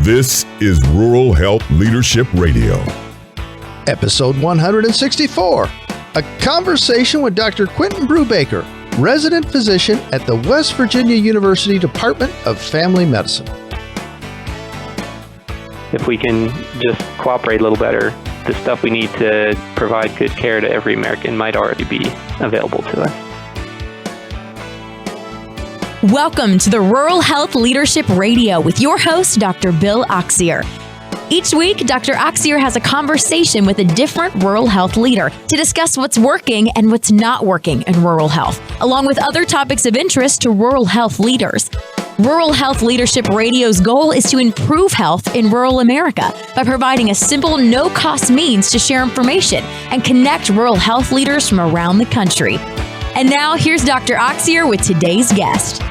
This is Rural Health Leadership Radio. Episode 164, a conversation with Dr. Quintin Brubaker, resident physician at the West Virginia University Department of Family Medicine. If we can just cooperate a little better, the stuff we need to provide good care to every American might already be available to us. Welcome to the Rural Health Leadership Radio with your host, Dr. Bill Oxier. Each week, Dr. Oxier has a conversation with a different rural health leader to discuss what's working and what's not working in rural health, along with other topics of interest to rural health leaders. Rural Health Leadership Radio's goal is to improve health in rural America by providing a simple, no-cost means to share information and connect rural health leaders from around the country. And now, here's Dr. Oxier with today's guest.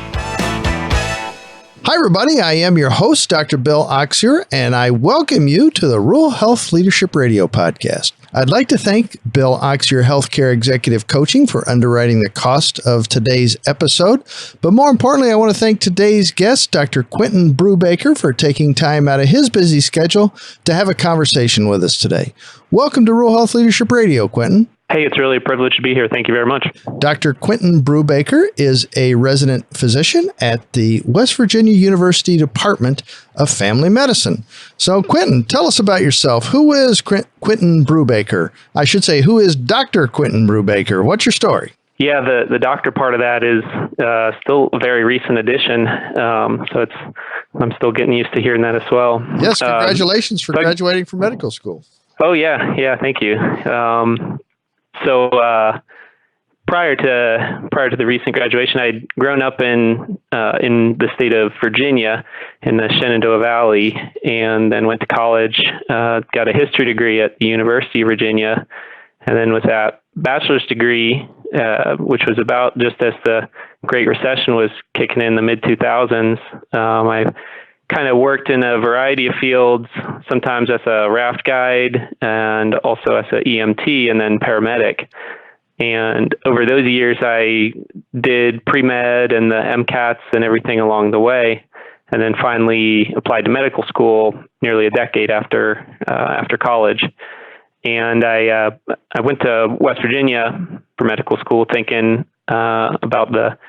Hi, everybody. I am your host, Dr. Bill Oxier, and I welcome you to the Rural Health Leadership Radio podcast. I'd like to thank Bill Oxier Healthcare Executive Coaching for underwriting the cost of today's episode. But more importantly, I want to thank today's guest, Dr. Quintin Brubaker, for taking time out of his busy schedule to have a conversation with us today. Welcome to Rural Health Leadership Radio, Quintin. Hey, it's really a privilege to be here. Thank you very much. Dr. Quintin Brubaker is a resident physician at the West Virginia University Department of Family Medicine. So, Quintin, tell us about yourself. Who is Quintin Brubaker? I should say, who is Dr. Quintin Brubaker? What's your story? Yeah, the doctor part of that is still a very recent addition. So I'm still getting used to hearing that as well. Yes, congratulations for graduating from medical school. Oh, yeah, thank you. So prior to the recent graduation, I'd grown up in the state of Virginia in the Shenandoah Valley, and then went to college, got a history degree at the University of Virginia, and then with that bachelor's degree, which was about just as the Great Recession was kicking in the mid-2000s, I kind of worked in a variety of fields, sometimes as a raft guide and also as an EMT and then paramedic. And over those years, I did pre-med and the MCATs and everything along the way, and then finally applied to medical school nearly a decade after college. And I went to West Virginia for medical school thinking about the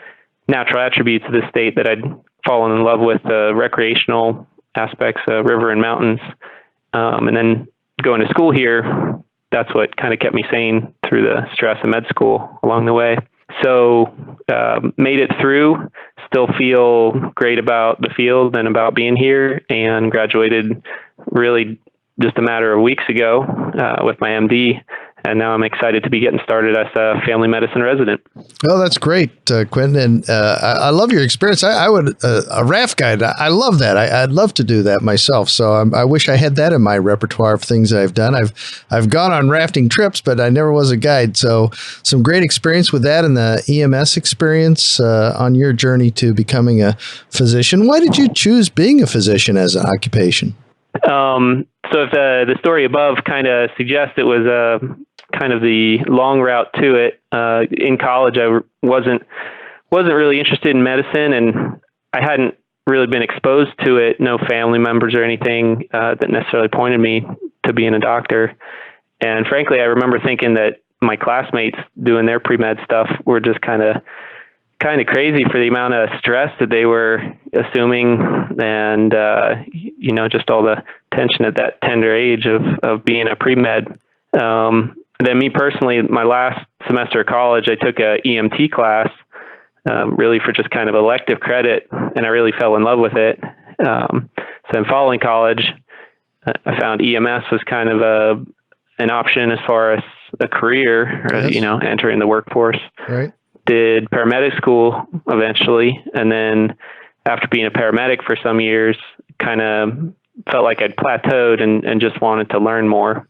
natural attributes of the state that I'd fallen in love with, the recreational aspects, river and mountains. And then going to school here, that's what kind of kept me sane through the stress of med school along the way. So made it through, still feel great about the field and about being here, and graduated really just a matter of weeks ago with my MD. And now I'm excited to be getting started as a family medicine resident. Oh, that's great, Quintin. And I love your experience. I would, a raft guide, I love that. I'd love to do that myself. So I wish I had that in my repertoire of things I've done. I've gone on rafting trips, but I never was a guide. So some great experience with that and the EMS experience on your journey to becoming a physician. Why did you choose being a physician as an occupation? So if the story above kind of suggests it was kind of the long route to it, in college I wasn't really interested in medicine, and I hadn't really been exposed to it. No family members or anything that necessarily pointed me to being a doctor. And frankly, I remember thinking that my classmates doing their pre-med stuff were just kind of crazy for the amount of stress that they were assuming, and just all the tension at that tender age of being a pre-med. Then me personally, my last semester of college, I took a EMT class, really for just kind of elective credit, and I really fell in love with it. So in following college, I found EMS was kind of an option as far as a career, yes. Entering the workforce. Right. Did paramedic school eventually, and then after being a paramedic for some years, kind of felt like I'd plateaued and just wanted to learn more.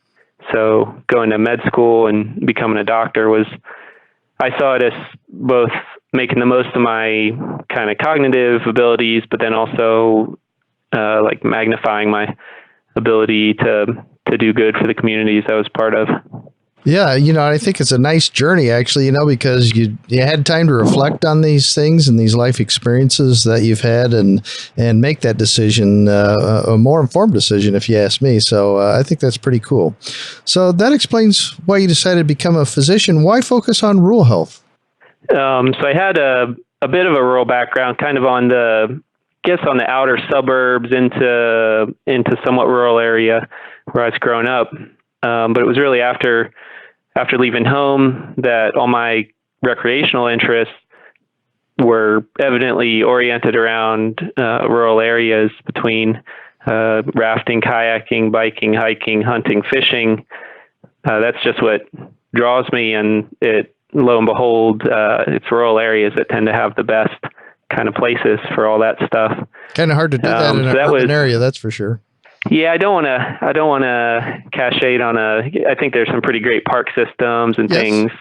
So going to med school and becoming a doctor I saw it as both making the most of my kind of cognitive abilities, but then also like magnifying my ability to do good for the communities I was part of. Yeah, I think it's a nice journey, actually, because you had time to reflect on these things and these life experiences that you've had, and make that decision, a more informed decision, if you ask me. So I think that's pretty cool. So that explains why you decided to become a physician. Why focus on rural health? So I had a bit of a rural background, kind of on the outer suburbs into somewhat rural area where I was growing up. But it was really after leaving home that all my recreational interests were evidently oriented around rural areas between rafting, kayaking, biking, hiking, hunting, fishing. That's just what draws me, and lo and behold, it's rural areas that tend to have the best kind of places for all that stuff. Kind of hard to do that in an urban area, that's for sure. Yeah, I don't want to cast shade on I think there's some pretty great park systems and things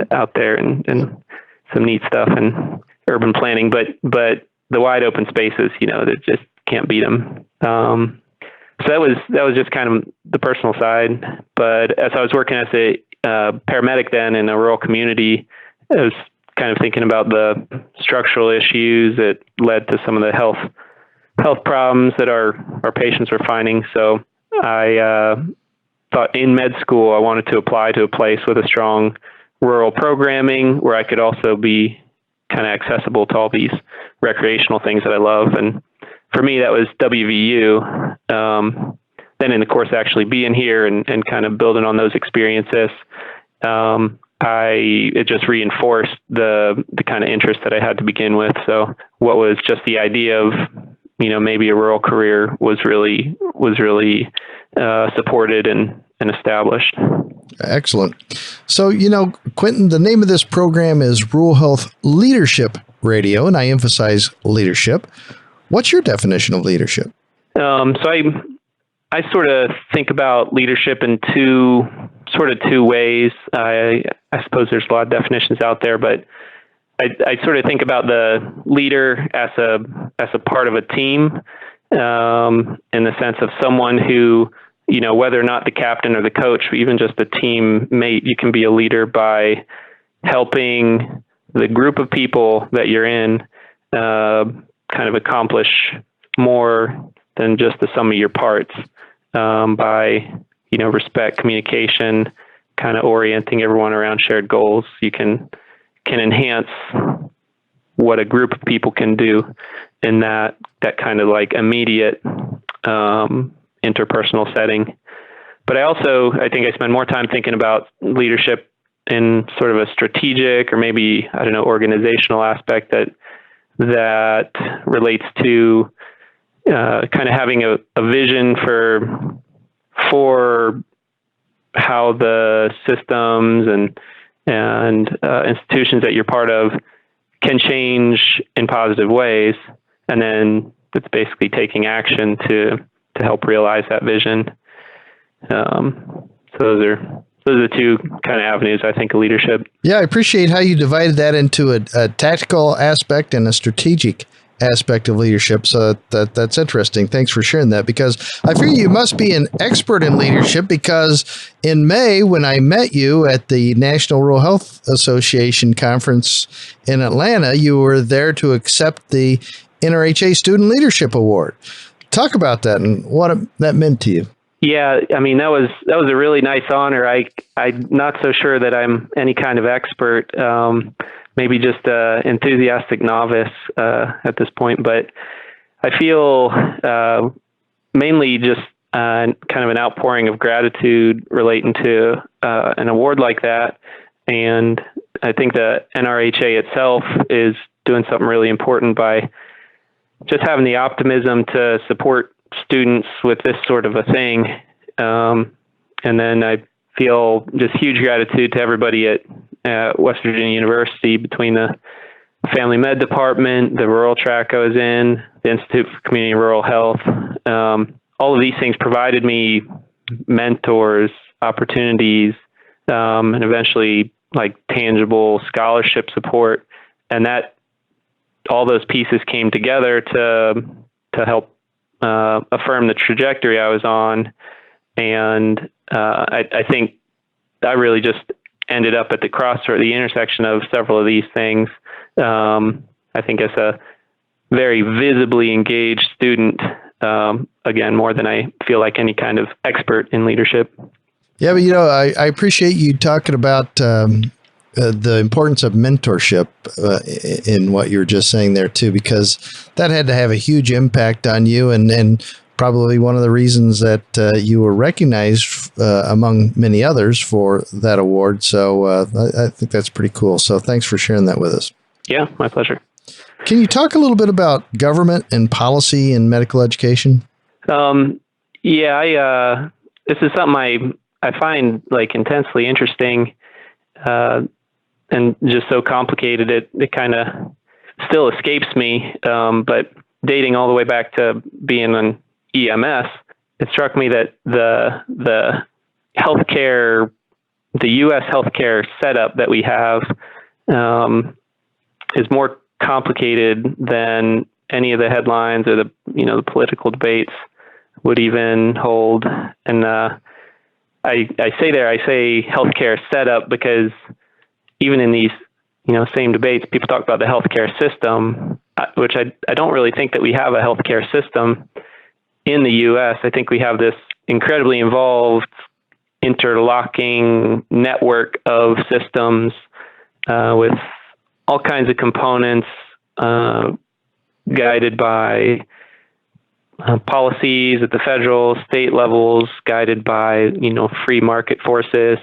out there, and some neat stuff in urban planning, but the wide open spaces, that just can't beat them. So that was just kind of the personal side. But as I was working as a paramedic then in a rural community, I was kind of thinking about the structural issues that led to some of the health problems that our patients were finding. So I thought in med school I wanted to apply to a place with a strong rural programming where I could also be kind of accessible to all these recreational things that I love. And for me, that was WVU. Then in the course of actually being here and kind of building on those experiences, it just reinforced the kind of interest that I had to begin with. So what was just the idea of, maybe a rural career was really supported and established. Excellent. So, Quintin, the name of this program is Rural Health Leadership Radio, and I emphasize leadership. What's your definition of leadership? So I sort of think about leadership in two ways. I suppose there's a lot of definitions out there, but I sort of think about the leader as a part of a team, in the sense of someone who, whether or not the captain or the coach, or even just a teammate, you can be a leader by helping the group of people that you're in kind of accomplish more than just the sum of your parts, by respect, communication, kind of orienting everyone around shared goals. You can enhance what a group of people can do in that kind of like immediate interpersonal setting. But I think I spend more time thinking about leadership in sort of a strategic or maybe, organizational aspect that relates to kind of having a vision for how the systems and institutions that you're part of can change in positive ways, and then it's basically taking action to help realize that vision. So those are the two kind of avenues, I think, of leadership. Yeah, I appreciate how you divided that into a tactical aspect and a strategic aspect of leadership. So that's interesting. Thanks for sharing that, because I figure you must be an expert in leadership, because in May, when I met you at the National Rural Health Association conference in Atlanta, you were there to accept the NRHA Student Leadership Award. Talk about that and what that meant to you. Yeah, I mean, that was a really nice honor. I'm not so sure that I'm any kind of expert. Maybe just an enthusiastic novice at this point, but I feel mainly just kind of an outpouring of gratitude relating to an award like that. And I think the NRHA itself is doing something really important by just having the optimism to support students with this sort of a thing. And then I feel just huge gratitude to everybody at West Virginia University, between the Family Med Department, the rural track I was in, the Institute for Community and Rural Health. All of these things provided me mentors, opportunities, and eventually like tangible scholarship support. And that all those pieces came together to help affirm the trajectory I was on. And I think I really just ended up at the crossroad, the intersection of several of these things. I think as a very visibly engaged student, again, more than I feel like any kind of expert in leadership. Yeah, but I appreciate you talking about the importance of mentorship in what you were just saying there too, because that had to have a huge impact on you, and probably one of the reasons that you were recognized among many others for that award. So I think that's pretty cool. So thanks for sharing that with us. Yeah, my pleasure. Can you talk a little bit about government and policy in medical education? Yeah, this is something I find like intensely interesting, and just so complicated, it kind of still escapes me. But dating all the way back to being an EMS, it struck me that the healthcare, the U.S. healthcare setup that we have, is more complicated than any of the headlines or the political debates would even hold. And I say healthcare setup because even in these same debates, people talk about the healthcare system, which I don't really think that we have a healthcare system in the U.S. I think we have this incredibly involved, interlocking network of systems with all kinds of components guided by policies at the federal, state levels, guided by free market forces,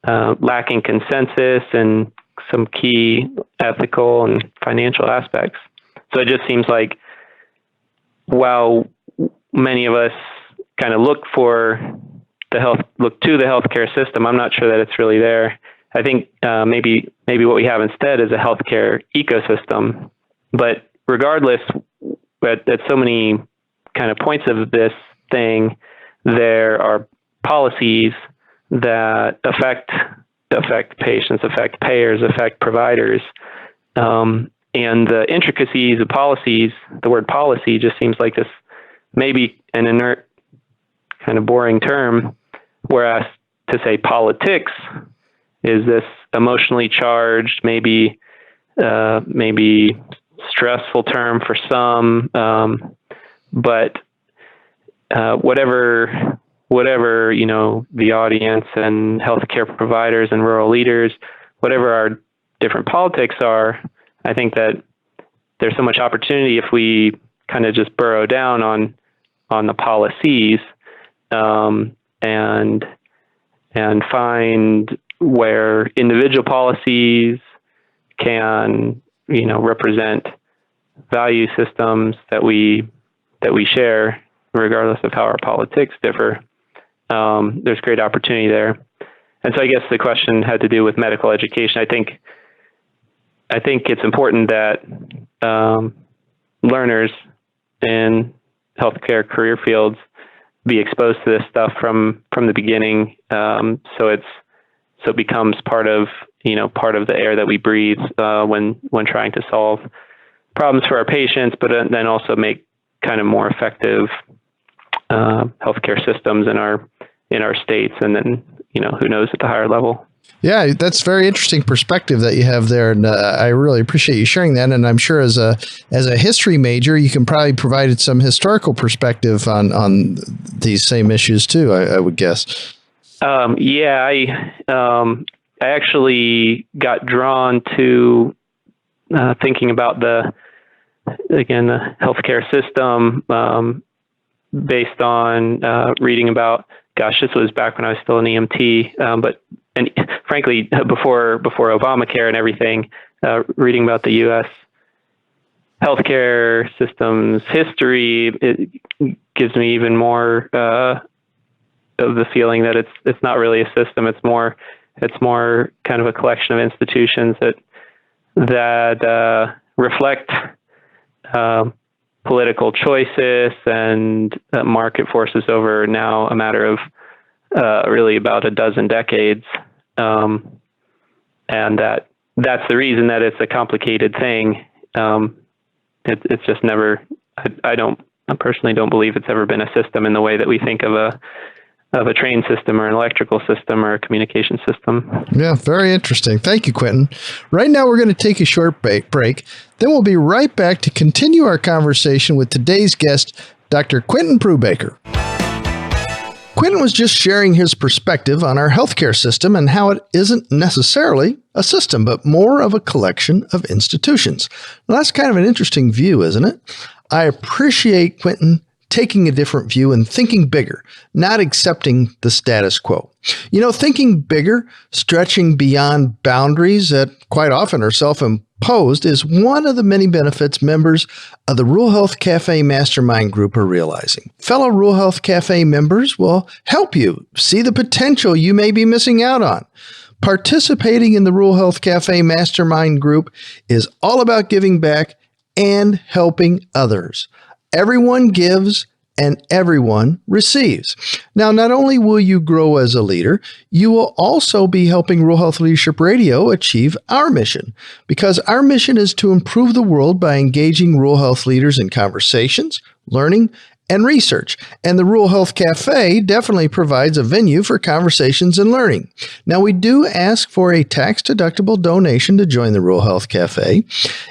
lacking consensus and some key ethical and financial aspects. So it just seems like while many of us kind of look to the healthcare system, I'm not sure that it's really there. I think maybe what we have instead is a healthcare ecosystem. But regardless, at so many kind of points of this thing, there are policies that affect patients, affect payers, affect providers. And the intricacies of policies, the word policy just seems like this maybe an inert kind of boring term, whereas to say politics is this emotionally charged, maybe stressful term for some, but whatever the audience and healthcare providers and rural leaders, whatever our different politics are, I think that there's so much opportunity if we kind of just burrow down on the policies and find where individual policies can represent value systems that we share, regardless of how our politics differ. There's great opportunity there. And so I guess the question had to do with medical education. I think it's important that learners in healthcare career fields be exposed to this stuff from the beginning, so it becomes part of the air that we breathe when trying to solve problems for our patients, but then also make kind of more effective healthcare systems in our states, and then who knows at the higher level. Yeah, that's very interesting perspective that you have there, and I really appreciate you sharing that. And I'm sure as a history major, you can probably provide some historical perspective on these same issues too, I would guess. I actually got drawn to thinking about the healthcare system based on reading about. Gosh, this was back when I was still an EMT, and frankly, before Obamacare and everything, reading about the U.S. healthcare system's history, it gives me even more of the feeling that it's not really a system. It's more kind of a collection of institutions that reflect political choices and market forces over now a matter of really about a dozen decades, and that's the reason that it's a complicated thing. It's just never. I personally don't believe it's ever been a system in the way that we think of a train system or an electrical system or a communication system. Yeah, very interesting. Thank you, Quintin. Right now, we're going to take a short break. Then we'll be right back to continue our conversation with today's guest, Dr. Quintin Brubaker. Quintin was just sharing his perspective on our healthcare system and how it isn't necessarily a system, but more of a collection of institutions. Well, that's kind of an interesting view, isn't it? I appreciate Quintin taking a different view and thinking bigger, not accepting the status quo. Thinking bigger, stretching beyond boundaries that quite often are self-imposed is one of the many benefits members of the Rural Health Cafe Mastermind Group are realizing. Fellow Rural Health Cafe members will help you see the potential you may be missing out on. Participating in the Rural Health Cafe Mastermind Group is all about giving back and helping others. Everyone gives and everyone receives. Now, not only will you grow as a leader, you will also be helping Rural Health Leadership Radio achieve our mission, because our mission is to improve the world by engaging rural health leaders in conversations, learning, and research. And the Rural Health Cafe definitely provides a venue for conversations and learning. Now, we do ask for a tax-deductible donation to join the Rural Health Cafe.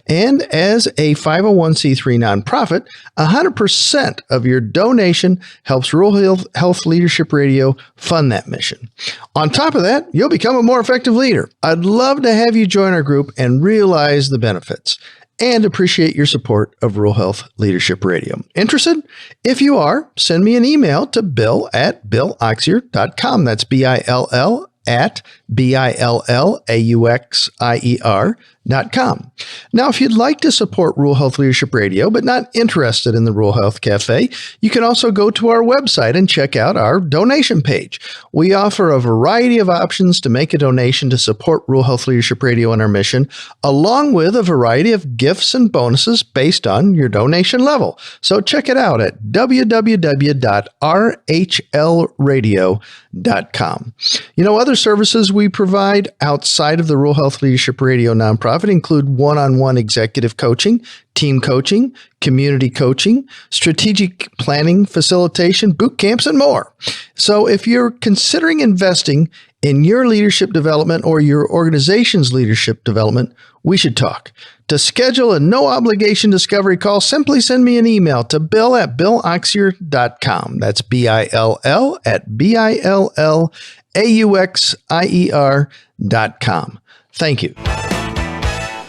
And as a 501c3 nonprofit, 100% of your donation helps Rural Health Leadership Radio fund that mission. On top of that, you'll become a more effective leader. I'd love to have you join our group and realize the benefits, and appreciate your support of Rural Health Leadership Radio. Interested? If you are, send me an email to bill@billauxier.com. That's BILL at BILLAUXIER.com. Now, if you'd like to support Rural Health Leadership Radio, but not interested in the Rural Health Cafe, you can also go to our website and check out our donation page. We offer a variety of options to make a donation to support Rural Health Leadership Radio and our mission, along with a variety of gifts and bonuses based on your donation level. So check it out at www.rhlradio.com. Other services we provide outside of the Rural Health Leadership Radio nonprofit include one-on-one executive coaching, team coaching, community coaching, strategic planning, facilitation, boot camps, and more. So if you're considering investing in your leadership development or your organization's leadership development, we should talk. To schedule a no-obligation discovery call, simply send me an email to bill@billauxier.com. That's BILL@BILLAUXIER.com. Thank you.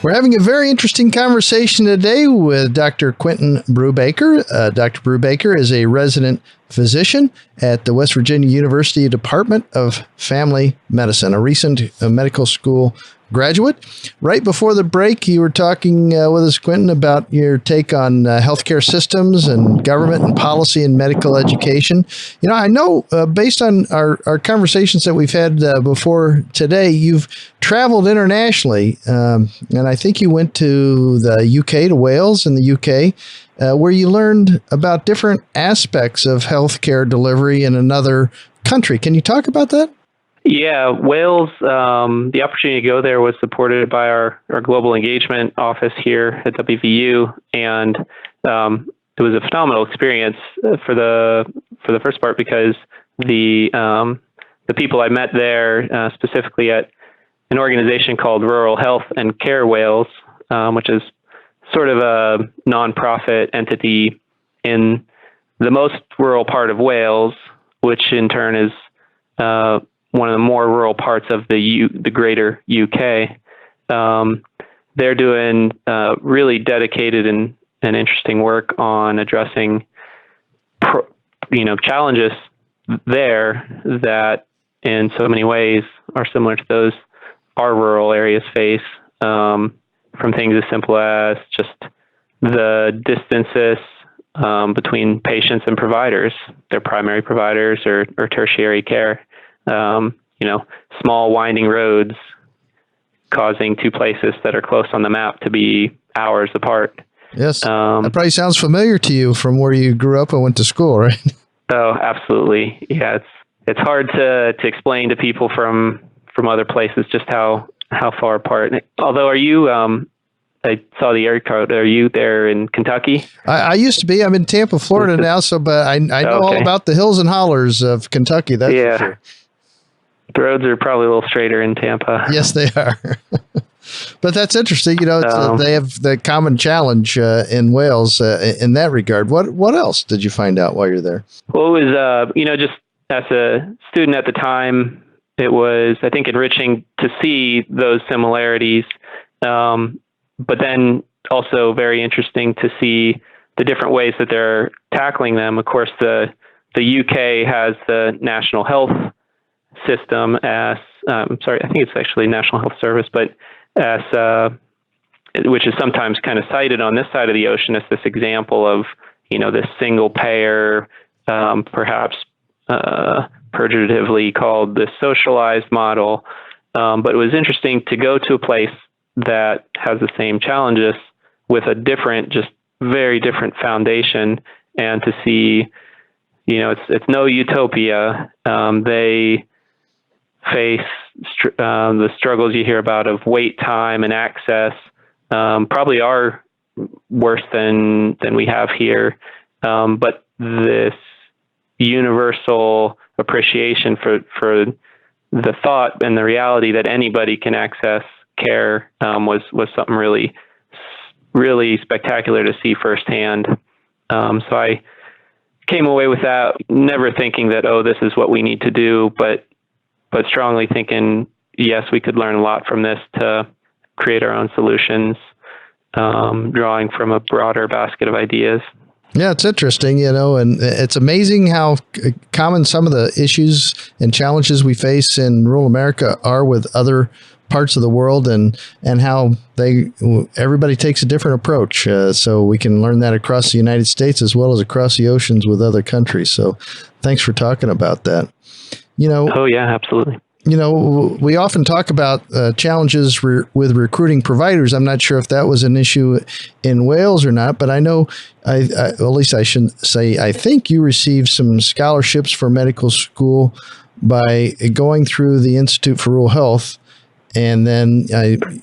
We're having a very interesting conversation today with Dr. Quintin Brubaker. Dr. Brubaker is a resident physician at the West Virginia University Department of Family Medicine, a recent medical school graduate. Right before the break, you were talking with us, Quintin, about your take on healthcare systems and government and policy and medical education. I know based on our conversations that we've had before today, you've traveled internationally, and I think you went to the UK, to Wales in the UK, where you learned about different aspects of healthcare delivery in another country. Can you talk about that? Yeah, Wales, the opportunity to go there was supported by our global engagement office here at WVU, and it was a phenomenal experience for the first part, because the people I met there, specifically at an organization called Rural Health and Care Wales, which is sort of a nonprofit entity in the most rural part of Wales, which in turn is one of the more rural parts of the greater UK. They're doing really dedicated and interesting work on addressing challenges there that in so many ways are similar to those our rural areas face, from things as simple as just the distances between patients and providers, their primary providers or tertiary care. Small winding roads causing two places that are close on the map to be hours apart. Yes. That probably sounds familiar to you from where you grew up and went to school, right? Oh, absolutely. Yeah. It's hard to explain to people from other places just how far apart. Although, are you I saw the area code. Are you there in Kentucky? I used to be. I'm in Tampa, Florida now, but I know all about the hills and hollers of Kentucky. That's for sure. The roads are probably a little straighter in Tampa. Yes, they are. But that's interesting. They have the common challenge in Wales in that regard. What else did you find out while you're there? Well, it was, just as a student at the time, it was, I think, enriching to see those similarities. But then also very interesting to see the different ways that they're tackling them. Of course, the UK has the National Health System I think it's actually National Health Service, but which is sometimes kind of cited on this side of the ocean as this example of, this single payer, perhaps pejoratively called the socialized model. But it was interesting to go to a place that has the same challenges with a different, just very different foundation, and to see, it's no utopia. They face the struggles you hear about of wait time and access, probably are worse than we have here. But this universal appreciation for the thought and the reality that anybody can access care was something really, really spectacular to see firsthand. So I came away with that, never thinking that, this is what we need to do, but strongly thinking, yes, we could learn a lot from this to create our own solutions, drawing from a broader basket of ideas. Yeah, it's interesting, and it's amazing how common some of the issues and challenges we face in rural America are with other parts of the world, and how everybody takes a different approach. So we can learn that across the United States as well as across the oceans with other countries. So thanks for talking about that. Oh, yeah, absolutely. We often talk about challenges with recruiting providers. I'm not sure if that was an issue in Wales or not, but I know, at least I shouldn't say, I think you received some scholarships for medical school by going through the Institute for Rural Health, and then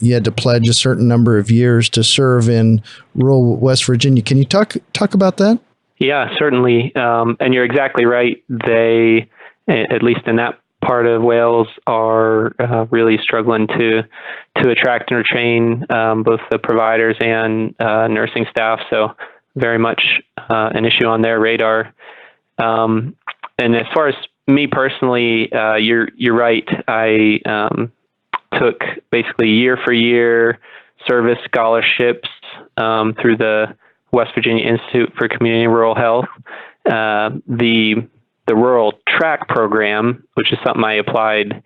you had to pledge a certain number of years to serve in rural West Virginia. Can you talk about that? Yeah, certainly. And you're exactly right. They, at least in that part of Wales, are really struggling to attract and retain both the providers and nursing staff. So very much an issue on their radar. And as far as me personally, you're right. I took basically year for year service scholarships through the West Virginia Institute for Community and Rural Health. The Rural Track program, which is something I applied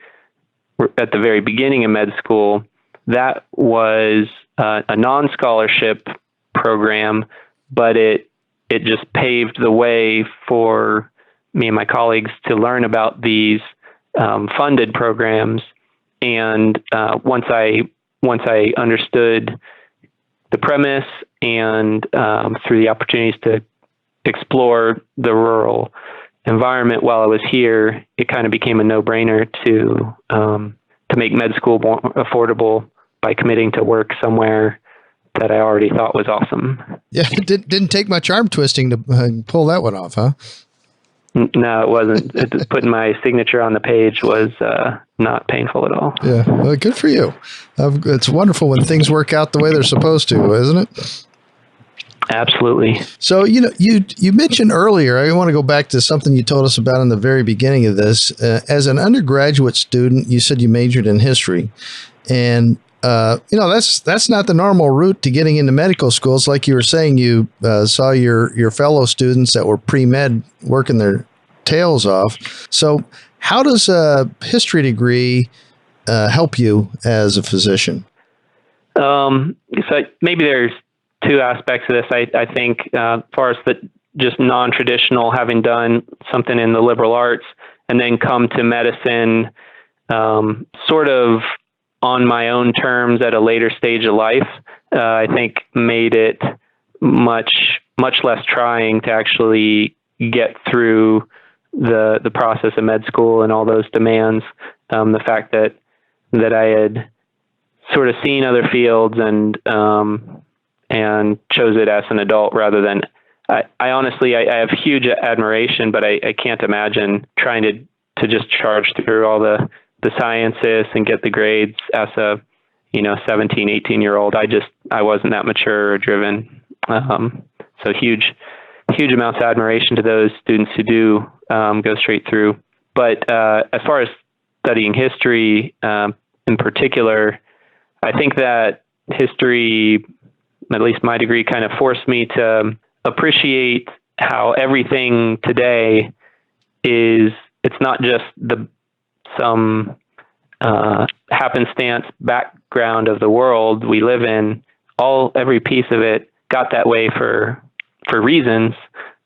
at the very beginning of med school, that was a non-scholarship program, but it just paved the way for me and my colleagues to learn about these funded programs. And once I understood the premise and through the opportunities to explore the rural environment while I was here, it kind of became a no-brainer to make med school more affordable by committing to work somewhere that I already thought was awesome. Yeah, it didn't take much arm twisting to pull that one off, huh? No, it wasn't. Putting my signature on the page was not painful at all. Yeah, well, good for you. It's wonderful when things work out the way they're supposed to, isn't it? Absolutely. So, you mentioned earlier, I want to go back to something you told us about in the very beginning of this. As an undergraduate student, you said you majored in history. And, that's not the normal route to getting into medical schools. Like you were saying, you saw your fellow students that were pre-med working their tails off. So how does a history degree help you as a physician? So maybe there's two aspects of this. I think as far as the just non-traditional, having done something in the liberal arts and then come to medicine sort of on my own terms at a later stage of life, I think made it much less trying to actually get through the process of med school and all those demands. The fact that I had sort of seen other fields and chose it as an adult rather than, I honestly, I have huge admiration, but I can't imagine trying to just charge through all the sciences and get the grades as a, 17, 18-year-old. I wasn't that mature or driven. So huge amounts of admiration to those students who do go straight through. But as far as studying history in particular, I think that history, at least my degree, kind of forced me to appreciate how everything today it's not just some happenstance background of the world we live in. Every piece of it got that way for reasons,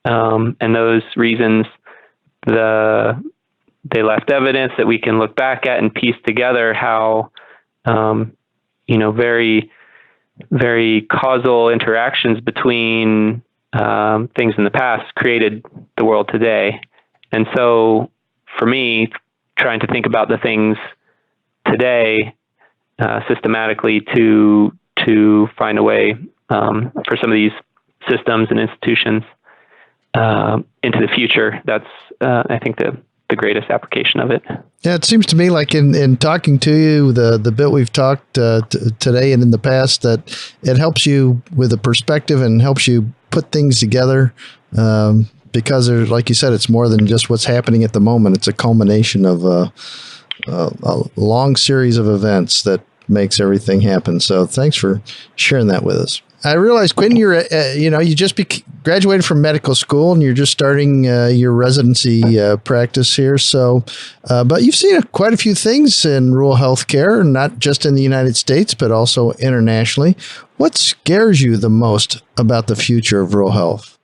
and those reasons, they left evidence that we can look back at and piece together how, very, very causal interactions between things in the past created the world today. And so for me, trying to think about the things today systematically to find a way for some of these systems and institutions into the future, that's I think the greatest application of it. Yeah, it seems to me like in talking to you, the bit we've talked today and in the past, that it helps you with a perspective and helps you put things together because, like you said, it's more than just what's happening at the moment. It's a culmination of a long series of events that makes everything happen. So thanks for sharing that with us. I realize, Quintin, you're, you just graduated from medical school and you're just starting your residency practice here. So, but you've seen quite a few things in rural healthcare, not just in the United States, but also internationally. What scares you the most about the future of rural health?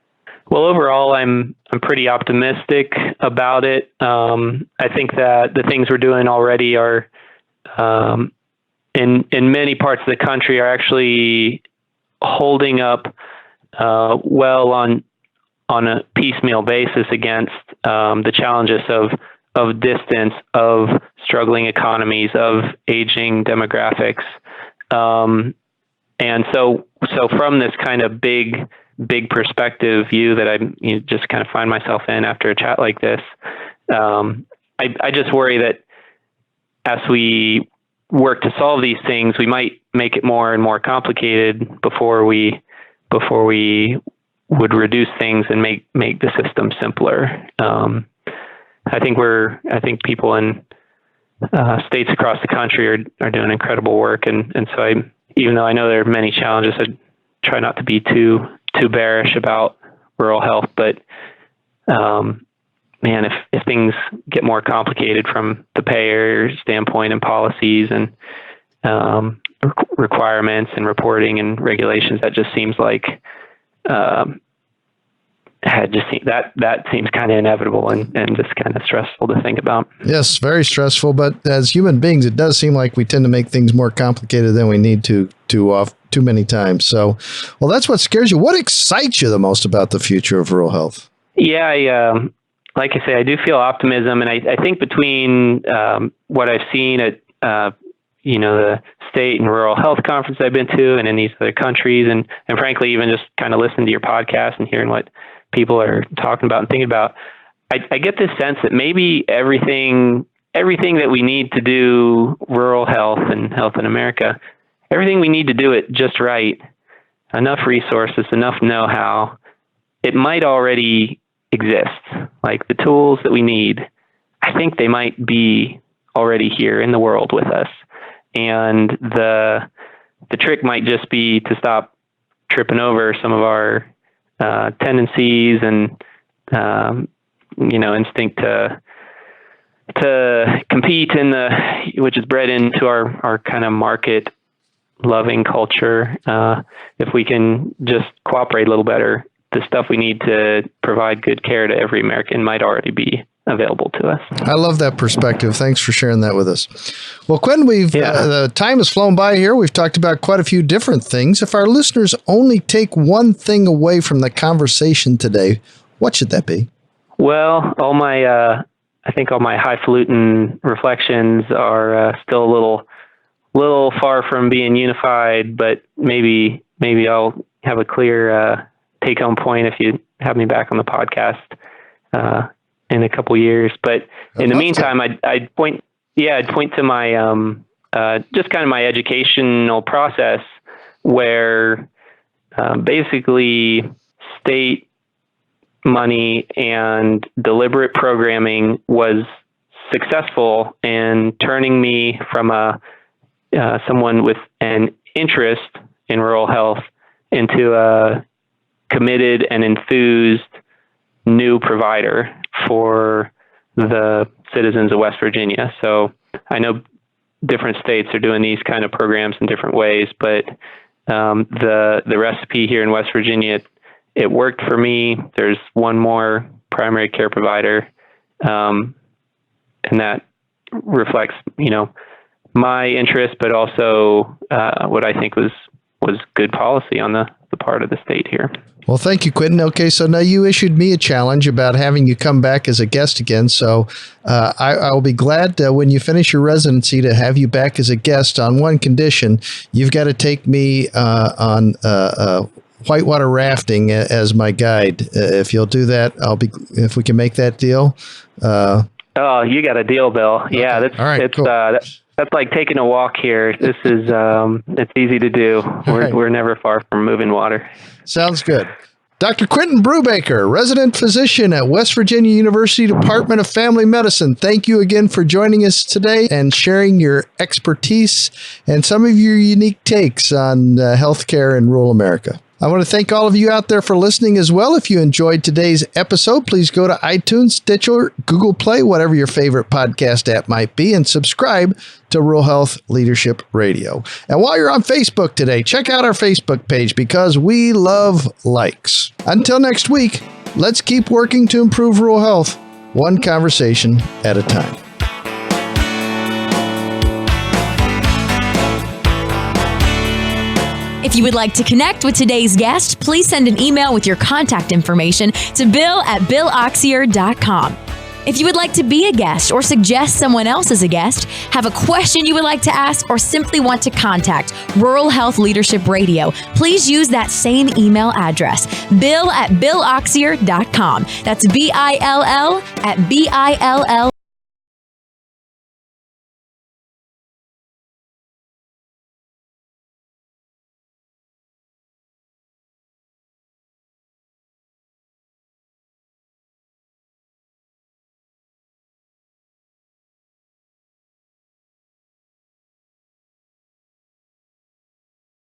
Well, overall, I'm pretty optimistic about it. I think that the things we're doing already are, in many parts of the country, are actually holding up well on a piecemeal basis against the challenges of distance, of struggling economies, of aging demographics, and so from this kind of big perspective view that I just kind of find myself in after a chat like this, I just worry that as we work to solve these things, we might make it more and more complicated before we would reduce things and make the system simpler. I think people in states across the country are doing incredible work, and so even though I know there are many challenges, I try not to be too bearish about rural health. But man, if things get more complicated from the payer standpoint and policies and requirements and reporting and regulations, that just seems like that seems kind of inevitable and just kind of stressful to think about. Yes, very stressful. But as human beings, it does seem like we tend to make things more complicated than we need to too many times. So, well, that's what scares you. What excites you the most about the future of rural health? Yeah, like I say, I do feel optimism, and I think between what I've seen at the state and rural health conference I've been to, and in these other countries, and frankly, even just kind of listening to your podcast and hearing what people are talking about and thinking about, I get this sense that maybe everything that we need to do rural health and health in America, everything we need to do it just right, enough resources, enough know-how, it might already exist. Like the tools that we need, I think they might be already here in the world with us. And the trick might just be to stop tripping over some of our tendencies and instinct to compete which is bred into our kind of market loving culture. If we can just cooperate a little better, the stuff we need to provide good care to every American might already be available to us. I love that perspective. Thanks for sharing that with us. Well, Quintin, the time has flown by here. We've talked about quite a few different things. If our listeners only take one thing away from the conversation today, what should that be? Well, I think all my highfalutin reflections are still a little far from being unified, but maybe I'll have a clear take-home point if you have me back on the podcast in a couple years. But in the meantime, I'd point to my just kind of my educational process, where basically state money and deliberate programming was successful in turning me from someone with an interest in rural health into a committed and enthused new provider for the citizens of West Virginia. So I know different states are doing these kind of programs in different ways, but the recipe here in West Virginia, it worked for me. There's one more primary care provider, and that reflects, my interest, but also what I think was good policy on the part of the state here. Well, thank you, Quintin. Okay, so now you issued me a challenge about having you come back as a guest again. So I will be glad when you finish your residency to have you back as a guest on one condition. You've got to take me on whitewater rafting as my guide. If you'll do that, if we can make that deal. Oh, you got a deal, Bill. Okay. Yeah, that's all right. Cool. That's like taking a walk here. This is it's easy to do. We're never far from moving water. Sounds good. Dr. Quintin Brubaker, resident physician at West Virginia University Department of Family Medicine. Thank you again for joining us today and sharing your expertise and some of your unique takes on healthcare in rural America. I want to thank all of you out there for listening as well. If you enjoyed today's episode, please go to iTunes, Stitcher, Google Play, whatever your favorite podcast app might be, and subscribe to Rural Health Leadership Radio. And while you're on Facebook today, check out our Facebook page because we love likes. Until next week, let's keep working to improve rural health, one conversation at a time. If you would like to connect with today's guest, please send an email with your contact information to bill@billoxier.com. If you would like to be a guest or suggest someone else as a guest, have a question you would like to ask, or simply want to contact Rural Health Leadership Radio, please use that same email address, bill@billoxier.com. That's BILL@BILL